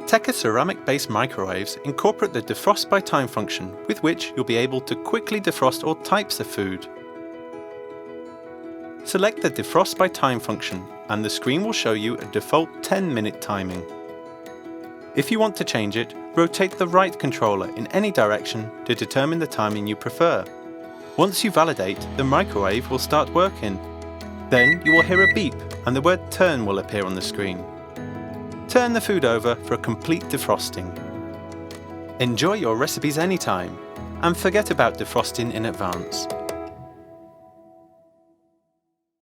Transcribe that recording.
Teka ceramic-based microwaves incorporate the defrost by time function, with which you'll be able to quickly defrost all types of food. Select the defrost by time function and the screen will show you a default 10-minute timing. If you want to change it, rotate the right controller in any direction to determine the timing you prefer. Once you validate, the microwave will start working. Then you will hear a beep and the word turn will appear on the screen. Turn the food over for a complete defrosting. Enjoy your recipes anytime, and forget about defrosting in advance.